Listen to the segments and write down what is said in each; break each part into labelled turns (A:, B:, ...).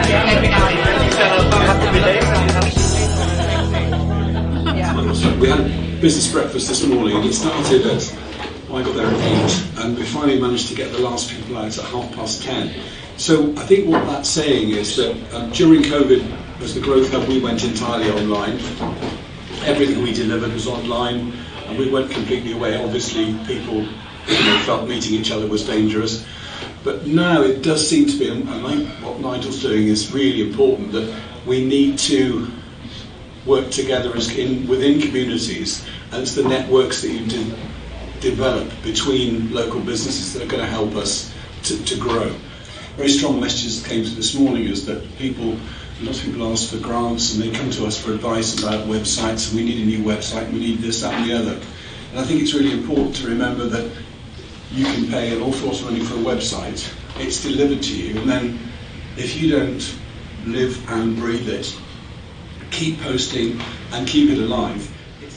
A: We had a business breakfast this morning, and it started at, I got there at 8, and we finally managed to get the last people out at 10:30. So I think what that's saying is that during COVID, as the growth hub, we went entirely online. Everything we delivered was online, and we went completely away. Obviously, people felt meeting each other was dangerous. But now it does seem to be, and what Nigel's doing is really important, that we need to work together within communities, and it's the networks that you develop between local businesses that are going to help us to grow. Very strong messages that came to this morning is that a lot of people ask for grants and they come to us for advice about websites, and we need a new website, we need this, that and the other. And I think it's really important to remember that you can pay an awful lot of money for a website, it's delivered to you, and then if you don't live and breathe it, keep posting and keep it alive.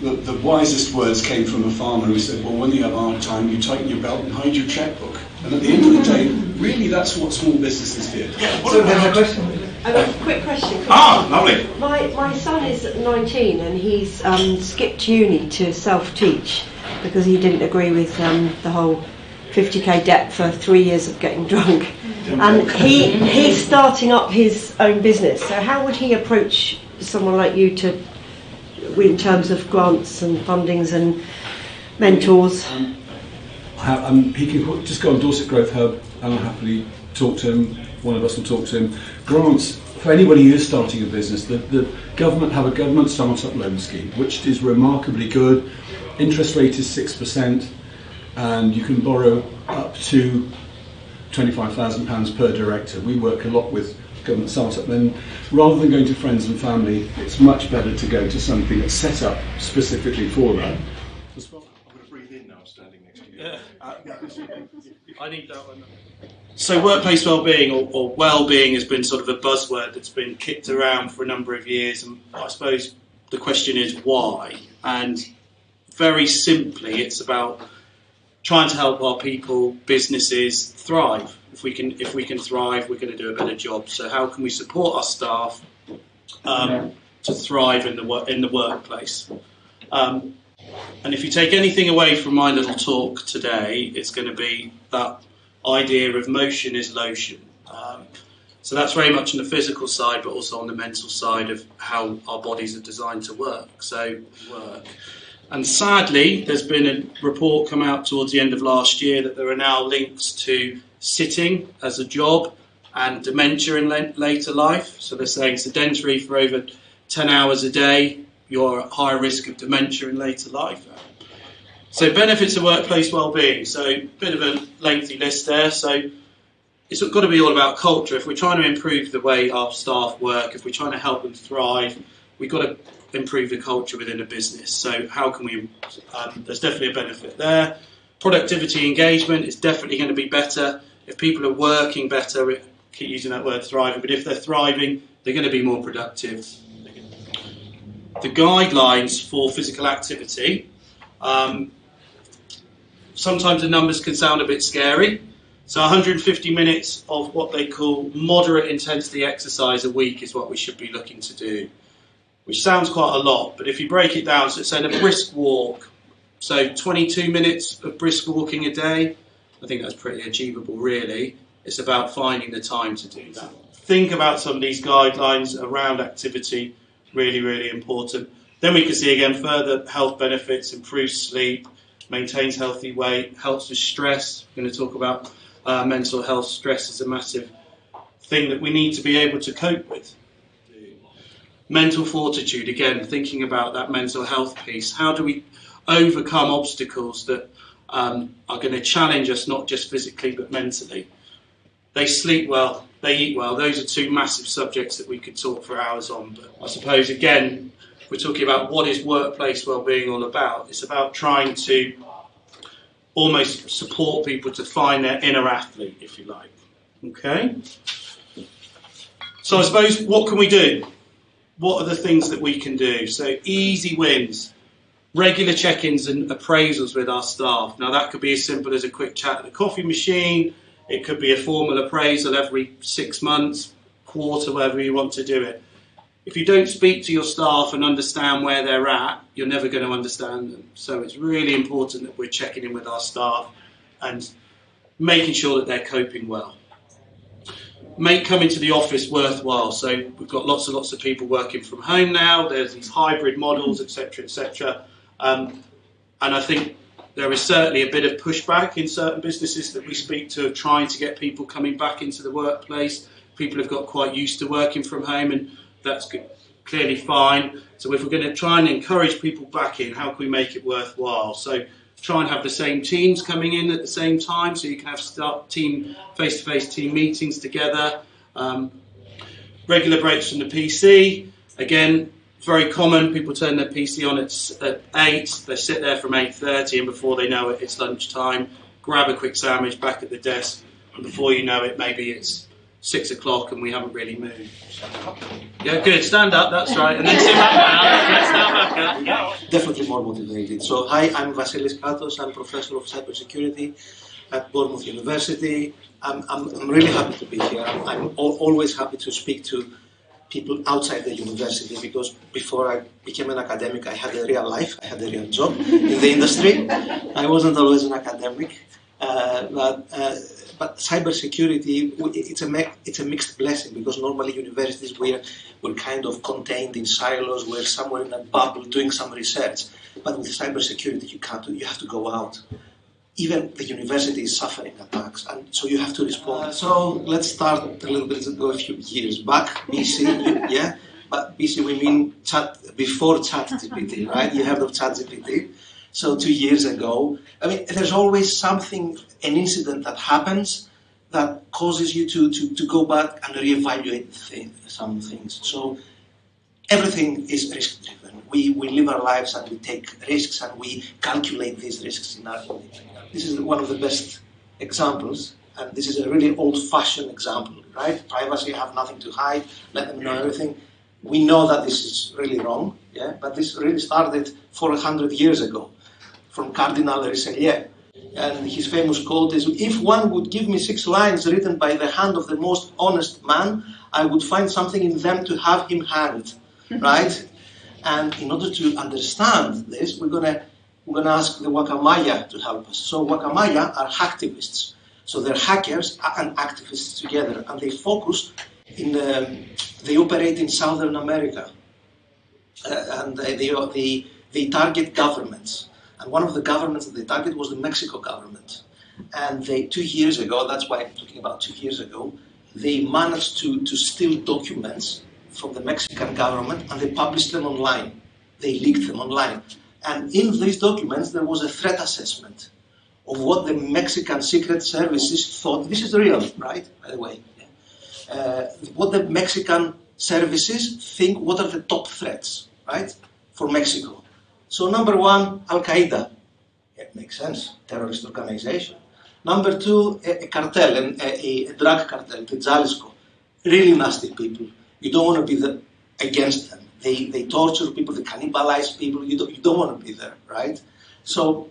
A: The wisest words came from a farmer who said, well, when you have a hard time, you tighten your belt and hide your checkbook. And at the end of the day, really that's what small businesses did.
B: So there's a question.
C: I've got a quick question.
B: Lovely.
C: My son is 19 and he's skipped uni to self-teach because he didn't agree with the whole 50k debt for 3 years of getting drunk. And he's starting up his own business. So how would he approach someone like you in terms of grants and fundings and mentors?
A: He can just go on Dorset Growth Hub and I'll happily talk to him. One of us will talk to him. Grants, for anybody who is starting a business, the government have a government startup loan scheme, which is remarkably good. Interest rate is 6%, and you can borrow up to £25,000 per director. We work a lot with government startup, then rather than going to friends and family, it's much better to go to something that's set up specifically for that.
B: I'm going to breathe in now, standing next to you.
D: I need that one. So workplace well-being or well-being has been sort of a buzzword that's been kicked around for a number of years, and I suppose the question is why? And very simply, it's about trying to help our people, businesses thrive. If we can thrive, we're going to do a better job. So how can we support our staff to thrive in the workplace? And if you take anything away from my little talk today, it's going to be that idea of motion is lotion. So that's very much on the physical side, but also on the mental side of how our bodies are designed to work. And sadly, there's been a report come out towards the end of last year that there are now links to sitting as a job and dementia in later life. So they're saying sedentary for over 10 hours a day, you're at higher risk of dementia in later life. So benefits of workplace well-being. So a bit of a lengthy list there. So it's got to be all about culture. If we're trying to improve the way our staff work, if we're trying to help them thrive, we've got to improve the culture within a business. So how can we, there's definitely a benefit there. Productivity engagement is definitely going to be better. If people are working better, we keep using that word thriving, but if they're thriving, they're going to be more productive. The guidelines for physical activity, sometimes the numbers can sound a bit scary. So 150 minutes of what they call moderate intensity exercise a week is what we should be looking to do, which sounds quite a lot, but if you break it down, so it's saying a brisk walk, so 22 minutes of brisk walking a day, I think that's pretty achievable really. It's about finding the time to do that. Think about some of these guidelines around activity, really, really important. Then we can see again further health benefits, improves sleep, maintains healthy weight, helps with stress. We're going to talk about mental health. Stress is a massive thing that we need to be able to cope with. Mental fortitude, again, thinking about that mental health piece. How do we overcome obstacles that are going to challenge us, not just physically, but mentally? They sleep well, they eat well. Those are two massive subjects that we could talk for hours on. But I suppose, again, we're talking about what is workplace well-being all about. It's about trying to almost support people to find their inner athlete, if you like. Okay? So I suppose, what can we do? What are the things that we can do? So easy wins, regular check-ins and appraisals with our staff. Now that could be as simple as a quick chat at the coffee machine. It could be a formal appraisal every 6 months, quarter, wherever you want to do it. If you don't speak to your staff and understand where they're at, you're never going to understand them. So it's really important that we're checking in with our staff and making sure that they're coping well. Make coming to the office worthwhile. So we've got lots and lots of people working from home now. There's these hybrid models, etc., etc. And I think there is certainly a bit of pushback in certain businesses that we speak to of trying to get people coming back into the workplace. People have got quite used to working from home, and that's clearly fine. So if we're going to try and encourage people back in, how can we make it worthwhile? So try and have the same teams coming in at the same time, so you can have face-to-face team meetings together. Regular breaks from the PC. Again, very common. People turn their PC on at 8. They sit there from 8:30, and before they know it, it's lunchtime. Grab a quick sandwich back at the desk, and before you know it, maybe it's 6 o'clock and we haven't really moved. Yeah, good. Stand up. That's right. And then sit back down. Let's stand back up.
E: Definitely more motivated. So, hi, I'm Vasilis Katos. I'm Professor of Cybersecurity at Bournemouth University. I'm really happy to be here. I'm always happy to speak to people outside the university, because before I became an academic, I had a real life. I had a real job in the industry. I wasn't always an academic. But cybersecurity, it's a mixed blessing, because normally universities we're kind of contained in silos, we're somewhere in a bubble doing some research. But with cybersecurity, you have to go out. Even the university is suffering attacks, and so you have to respond. So let's start a little bit ago, a few years back, BC, yeah? But BC we mean before ChatGPT, right? You heard of ChatGPT? So 2 years ago, I mean, there's always something, an incident that happens that causes you to go back and reevaluate some things. So everything is risk-driven. We live our lives and we take risks and we calculate these risks in our life. This is one of the best examples, and this is a really old-fashioned example, right? Privacy, have nothing to hide, let them know everything. We know that this is really wrong, yeah, but this really started 400 years ago from Cardinal Richelieu. And his famous quote is, "If one would give me 6 lines written by the hand of the most honest man, I would find something in them to have him hanged," right? And in order to understand this, we're gonna ask the Wakamaya to help us. So Wakamaya are hacktivists. So they're hackers and activists together, and they focus they operate in Southern America, and they target governments. And one of the governments that they targeted was the Mexico government. And 2 years ago, that's why I'm talking about 2 years ago, they managed to steal documents from the Mexican government, and they published them online. They leaked them online. And in these documents, there was a threat assessment of what the Mexican secret services thought. This is real, right, by the way. What the Mexican services think, what are the top threats, right, for Mexico. So number 1, Al-Qaeda. It makes sense, terrorist organization. Number 2, a cartel, a drug cartel, the Jalisco. Really nasty people. You don't want to be against them. They torture people, they cannibalize people. You don't want to be there, right? So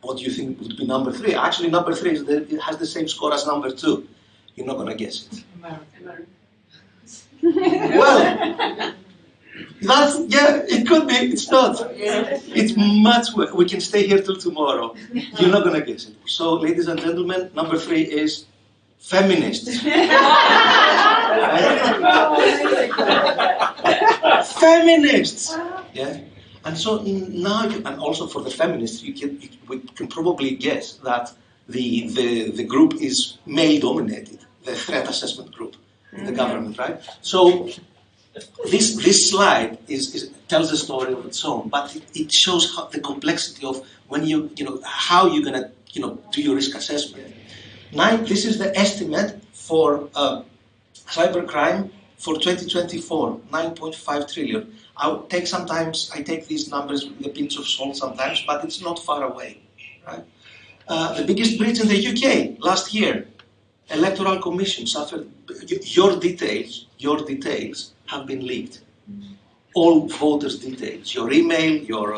E: what do you think would be number 3? Actually, number 3 it has the same score as number 2. You're not going to guess it.
F: American.
E: Well, it could be. It's not. It's much worse. We can stay here till tomorrow. You're not going to guess it. So, ladies and gentlemen, number 3 is feminists. Feminists. Yeah. And so now, and also for the feminists, we can probably guess that the group is male-dominated, the threat assessment group in the government, right? So this slide tells a story of its own, but it shows the complexity of when how you're gonna do your risk assessment. This is the estimate for cybercrime for 2024, 9.5 trillion. I take these numbers with a pinch of salt sometimes, but it's not far away, right? The biggest breach in the UK last year, Electoral Commission suffered. Your details have been leaked. All voters' details, your email, your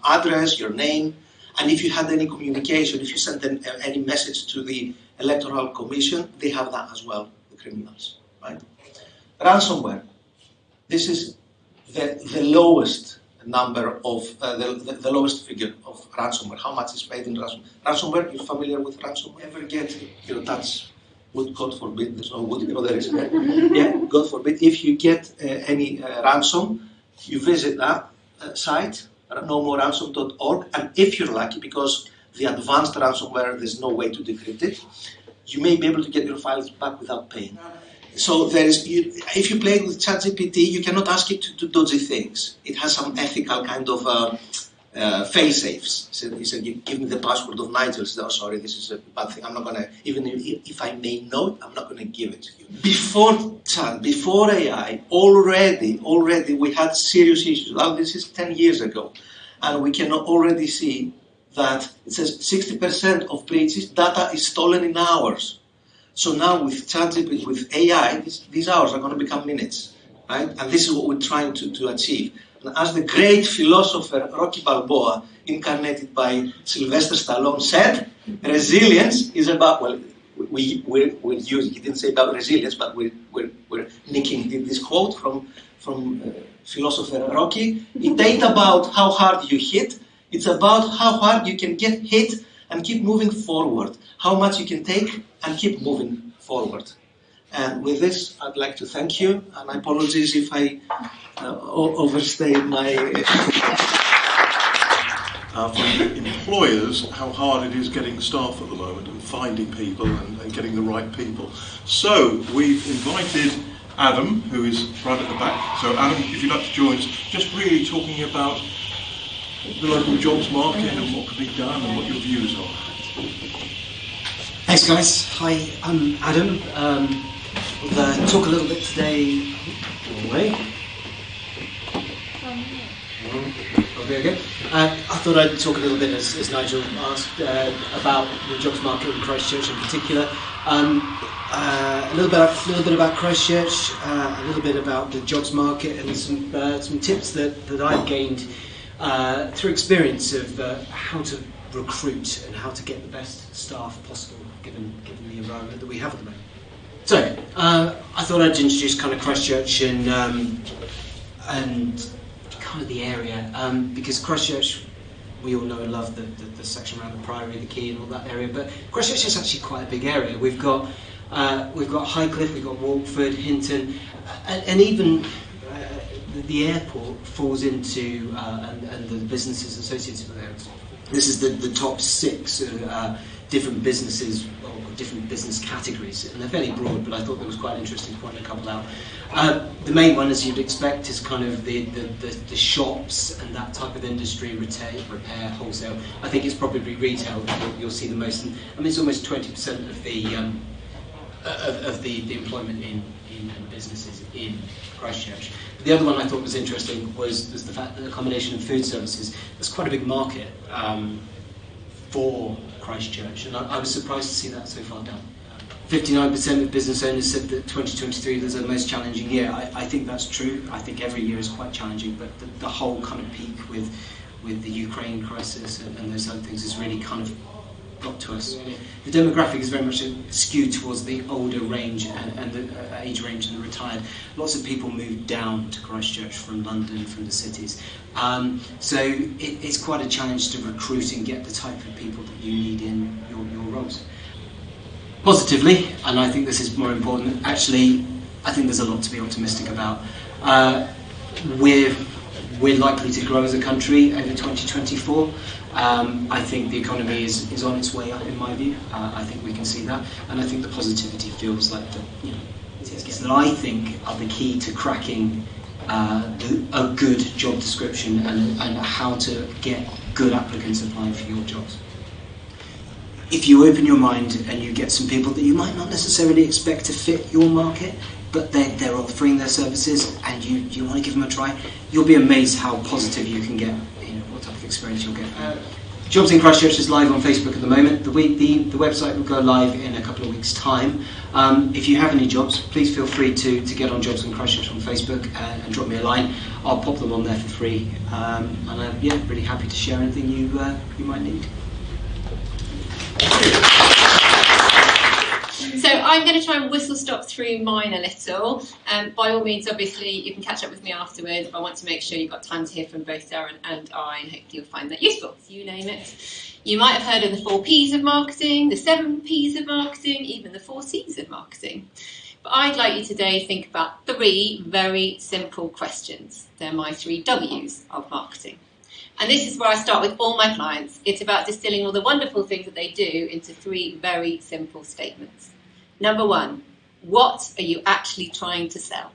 E: address, your name, and if you had any communication, if you sent any message to the Electoral Commission, they have that as well, the criminals, right? Ransomware. This is the lowest number of the lowest figure of ransomware. How much is paid in ransomware? Ransomware. You're familiar with ransomware? Ever get touch? Would, God forbid, there's no wood, there is. Yeah, God forbid. If you get any ransom, you visit that site, nomoreransom.org, and if you're lucky, because the advanced ransomware, there's no way to decrypt it, you may be able to get your files back without paying. So if you play with ChatGPT, you cannot ask it to do dodgy things. It has some ethical kind of fail-safes. He said, give me the password of Nigel. He said, oh, sorry, this is a bad thing. I'm not going to, even if I may know it, I'm not going to give it to you. Before AI, already we had serious issues. Now, this is 10 years ago. And we can already see that it says 60% of breaches, data is stolen in hours. So now with ChatGPT, with AI, these hours are going to become minutes, right? And this is what we're trying to achieve. And as the great philosopher Rocky Balboa, incarnated by Sylvester Stallone, said, resilience is about, well, we're using, he didn't say about resilience, but we're nicking this quote from philosopher Rocky. It ain't about how hard you hit, it's about how hard you can get hit and keep moving forward, how much you can take and keep moving forward. And with this, I'd like to thank you, and I apologize if I overstayed my...
B: For employers, how hard it is getting staff at the moment and finding people and getting the right people. So we've invited Adam, who is right at the back. So Adam, if you'd like to join us, just really talking about the local jobs market and what can be done and what your views are.
F: Thanks guys, hi, I'm Adam. We'll talk a little bit today. Okay. I thought I'd talk a little bit, as Nigel asked, about the jobs market in Christchurch in particular. A little bit about Christchurch, a little bit about the jobs market, and some tips that I've gained through experience of how to recruit and how to get the best staff possible given the environment that we have at the moment. So I thought I'd introduce kind of Christchurch and kind of the area, because Christchurch, we all know and love the section around the Priory, the Quay and all that area, but Christchurch is actually quite a big area. We've got Highcliffe, we've got Walkford, Hinton, and even the airport falls into, and the businesses associated with it. This is the top 6 different businesses, or different business categories, and they're fairly broad, but I thought that was quite interesting to point a couple out. The main one, as you'd expect, is kind of the shops and that type of industry, retail, repair, wholesale. I think it's probably retail that you'll see the most. And, I mean, it's almost 20% of the employment in businesses in Christchurch. But the other one I thought was interesting was the fact that the combination of food services, there's quite a big market for Christchurch, and I was surprised to see that so far down. 59% of business owners said that 2023 was the most challenging year. I think that's true. I think every year is quite challenging, but the whole kind of peak with the Ukraine crisis and those other things has really kind of got to us. The demographic is very much skewed towards the older range and the age range and the retired. Lots of people move down to Christchurch from London, from the cities. So it's quite a challenge to recruit and get the type of people that you need in your roles. Positively, and I think this is more important, actually, I think there's a lot to be optimistic about. We're likely to grow as a country over 2024. I think the economy is on its way up, in my view. I think we can see that, and I think the positivity feels like that I think are the key to cracking a good job description and how to get good applicants applying for your jobs. If you open your mind and you get some people that you might not necessarily expect to fit your market, but they're offering their services and you want to give them a try, you'll be amazed how positive you can get, what type of experience you'll get. Jobs in Christchurch is live on Facebook at the moment. The website will go live in a couple of weeks' time. If you have any jobs, please feel free to get on Jobs in Christchurch on Facebook and drop me a line. I'll pop them on there for free. And I'm really happy to share anything you might need.
G: So I'm going to try and whistle stop through mine a little. By all means, obviously, you can catch up with me afterwards. But I want to make sure you've got time to hear from both Darren and I, and hopefully you'll find that useful. You name it. You might have heard of the 4 Ps of marketing, the 7 Ps of marketing, even the 4 Cs of marketing. But I'd like you today to think about 3 very simple questions. They're my 3 Ws of marketing. And this is where I start with all my clients. It's about distilling all the wonderful things that they do into 3 very simple statements. Number 1, what are you actually trying to sell?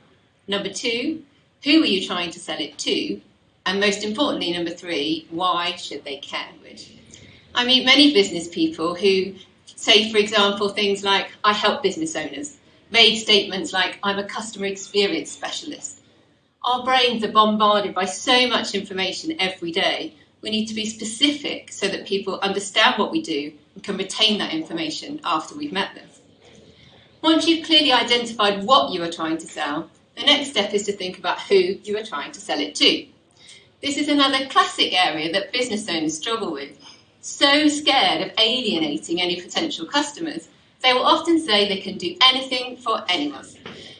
G: Number 2, who are you trying to sell it to? And most importantly, number 3, why should they care? I meet many business people who say, for example, things like, I help business owners. Vague statements like, I'm a customer experience specialist. Our brains are bombarded by so much information every day. We need to be specific so that people understand what we do and can retain that information after we've met them. Once you've clearly identified what you are trying to sell, the next step is to think about who you are trying to sell it to. This is another classic area that business owners struggle with. So scared of alienating any potential customers, they will often say they can do anything for anyone.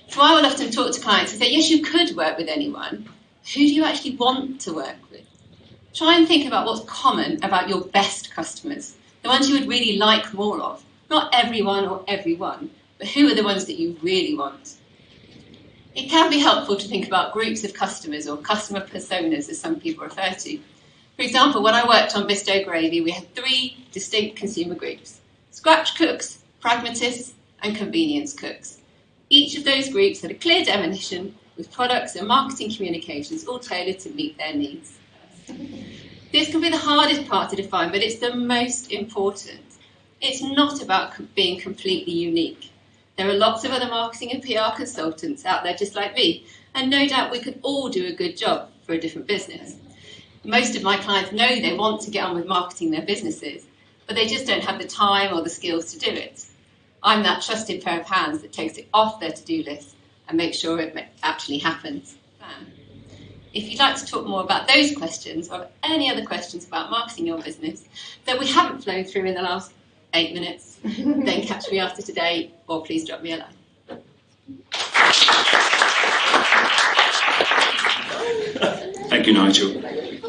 G: So I will often talk to clients and say, yes, you could work with anyone. Who do you actually want to work with? Try and think about what's common about your best customers, the ones you would really like more of. Not everyone or everyone, but who are the ones that you really want? It can be helpful to think about groups of customers or customer personas, as some people refer to. For example, when I worked on Bisto Gravy, we had 3 distinct consumer groups: scratch cooks, pragmatists, and convenience cooks. Each of those groups had a clear definition with products and marketing communications all tailored to meet their needs. This can be the hardest part to define, but it's the most important. It's not about being completely unique. There are lots of other marketing and PR consultants out there just like me, and no doubt we could all do a good job for a different business. Most of my clients know they want to get on with marketing their businesses, but they just don't have the time or the skills to do it. I'm that trusted pair of hands that takes it off their to-do list and makes sure it actually happens. If you'd like to talk more about those questions or any other questions about marketing your business that we haven't flown through in the last 8 minutes, then catch me after today, or please drop me a line.
H: Thank you, Nigel.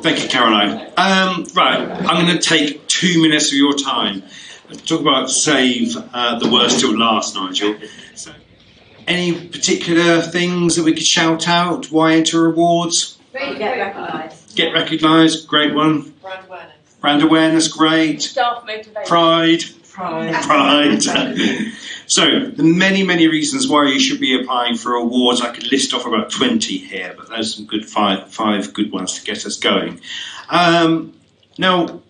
H: Thank you, Caroline. Right, I'm going to take 2 minutes of your time and talk about save the worst till last, Nigel. So, any particular things that we could shout out? Why enter awards?
C: Get recognised.
H: Get recognised, great one.
I: Brand awareness.
H: Brand awareness, great.
I: Staff motivation.
H: Pride. So, the many, many reasons why you should be applying for awards. I could list off about 20 here, but there's some good five good ones to get us going. Now,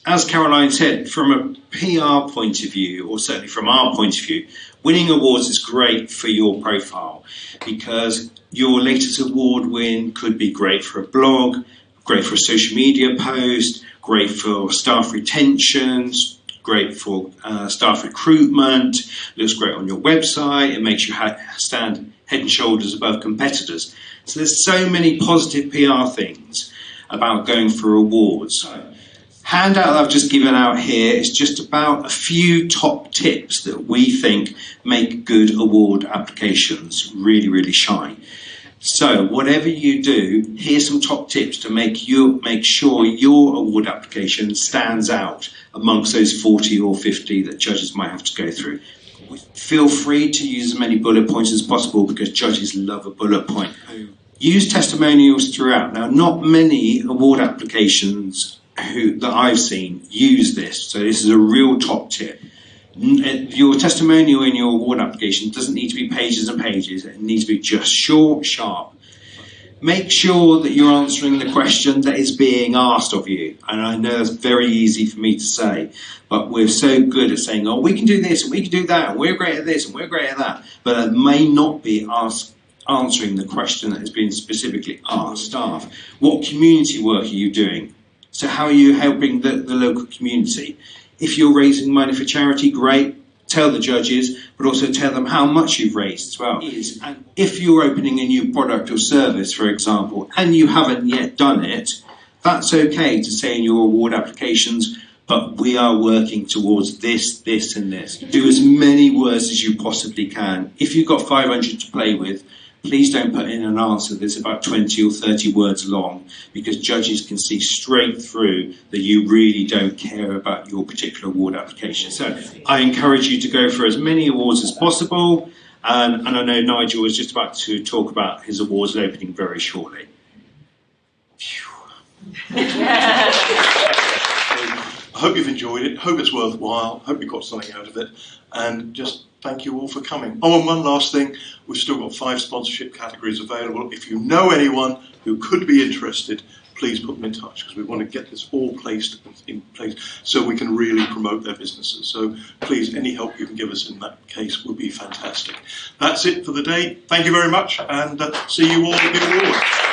H: as Caroline said, from a PR point of view, or certainly from our point of view, winning awards is great for your profile, because your latest award win could be great for a blog, great for a social media post, great for staff retention, great for staff recruitment, looks great on your website, it makes you stand head and shoulders above competitors. So there's so many positive PR things about going for awards. Handout that I've just given out here is just about a few top tips that we think make good award applications really, really shine. So whatever you do, here's some top tips to make sure your award application stands out amongst those 40 or 50 that judges might have to go through. Feel free to use as many bullet points as possible, because judges love a bullet point. Use testimonials throughout. Now, not many award applications that I've seen use this, so this is a real top tip. Your testimonial in your award application doesn't need to be pages and pages, it needs to be just short, sharp. Make sure that you're answering the question that is being asked of you. And I know it's very easy for me to say, but we're so good at saying, oh, we can do this and we can do that, and we're great at this and we're great at that, but it may not be answering the question that has been specifically asked. Staff, what community work are you doing? So how are you helping the local community? If you're raising money for charity, great. Tell the judges, but also tell them how much you've raised as well. And if you're opening a new product or service, for example, and you haven't yet done it, that's okay to say in your award applications, but we are working towards this, this and this. Do as many words as you possibly can. If you've got 500 to play with, please don't put in an answer that's about 20 or 30 words long, because judges can see straight through that you really don't care about your particular award application. So I encourage you to go for as many awards as possible, and I know Nigel is just about to talk about his awards opening very shortly.
B: I hope you've enjoyed it, hope it's worthwhile, hope you got something out of it, and just thank you all for coming. Oh, and one last thing, we've still got 5 sponsorship categories available. If you know anyone who could be interested, please put them in touch, because we want to get this all placed in place so we can really promote their businesses. So please, any help you can give us in that case would be fantastic. That's it for the day. Thank you very much, and see you all at the awards.